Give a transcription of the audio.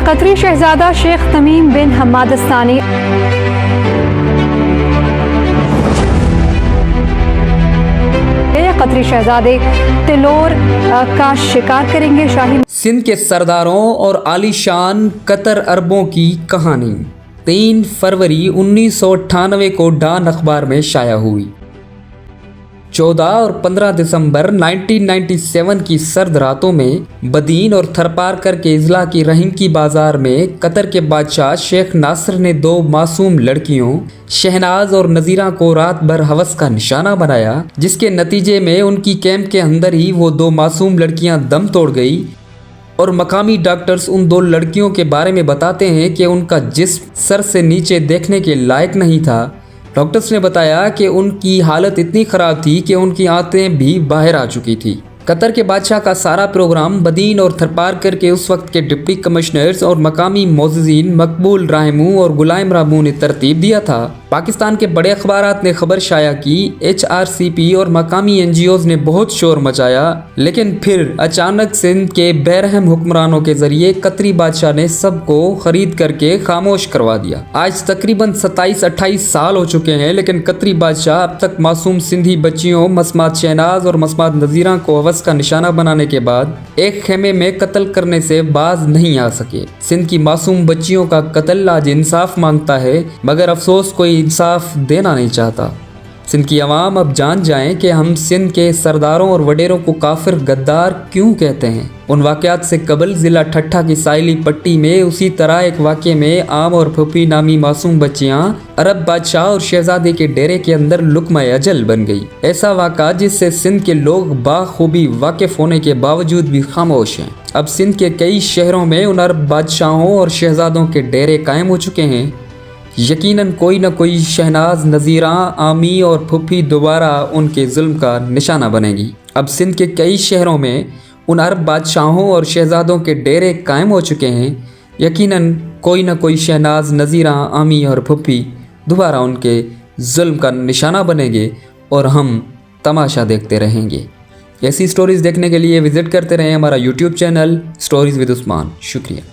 कतरी शहजादा शेख तमीम बिन हम्माद अस्तानी कतरी शहजादे तिलोर का शिकार करेंगे। शाही सिंध के सरदारों और आलीशान कतर अरबों की कहानी 3 फरवरी 1998 को डान अखबार में शाया हुई। 14 और 15 दिसंबर 1997 की सर्द रातों में बदीन और थरपारकर के इजला की रहीम की बाजार में कतर के बादशाह शेख नासिर ने 2 मासूम लड़कियों शहनाज और नजीरा को रात भर हवस का निशाना बनाया, जिसके नतीजे में उनकी कैंप के अंदर ही वो 2 मासूम लड़कियां दम तोड़ गई। और मकामी डॉक्टर्स उन 2 लड़कियों के बारे में बताते हैं कि उनका जिस्म सर से नीचे देखने के लायक नहीं था। डॉक्टर्स ने बताया कि उनकी हालत इतनी ख़राब थी कि उनकी आंतें भी बाहर आ चुकी थी। कतर के बादशाह का सारा प्रोग्राम बदीन और थरपारकर के उस वक्त के डिप्टी कमिश्नर्स और मकामी मोअज़्ज़िज़ीन मकबूल राहमू और गुलाम रामू ने तरतीब दिया था। पाकिस्तान के बड़े अखबारात ने खबर शाया की। HRCP और मकामी NGOs ने बहुत शोर मचाया, लेकिन फिर अचानक सिंध के बेरहम हुक्मरानों के जरिए कतरी बादशाह ने सबको खरीद करके खामोश करवा दिया। आज तकरीबन 27-28 साल हो चुके हैं, लेकिन कतरी बादशाह अब तक मासूम सिंधी बच्चियों मसमात शहनाज और मसमात नजीरा को हवस का निशाना बनाने के बाद एक खेमे में कत्ल करने से बाज नहीं आ सके। सिंध की मासूम बच्चियों का कत्ल आज इंसाफ मांगता है, मगर अफसोस कोई इंसाफ देना नहीं चाहता। सिंध की आवाम अब जान जाएं कि हम सिंध के सरदारों और वडेरों को काफिर गद्दार क्यों कहते हैं। उन वाक़यात से कबल ज़िला ठट्ठा की साइली पट्टी में उसी तरह एक वाक़े में आम और फुफी नामी मासूम बच्चियां अरब बादशाह और शहजादे के डेरे के अंदर लुक्मा अजल बन गई। ऐसा वाक़ा जिससे सिंध के लोग बाखूबी वाकिफ होने के बावजूद भी खामोश हैं। अब सिंध के कई शहरों में उन अरब बादशाहों और शहजादों के डेरे कायम हो चुके हैं। यकीनन कोई न कोई शहनाज, नज़ीरा, आमी और फुफी दोबारा उनके जुल्म का निशाना बनेगी। अब सिंध के कई शहरों में उन अरब बादशाहों और शहजादों के डेरे कायम हो चुके हैं। यकीनन कोई न कोई शहनाज, नज़ीरा, आमी और फुफी दोबारा उनके जुल्म का निशाना बनेंगे और हम तमाशा देखते रहेंगे। ऐसी स्टोरीज़ देखने के लिए विज़िट करते रहें हमारा YouTube channel stories with Usman. शुक्रिया।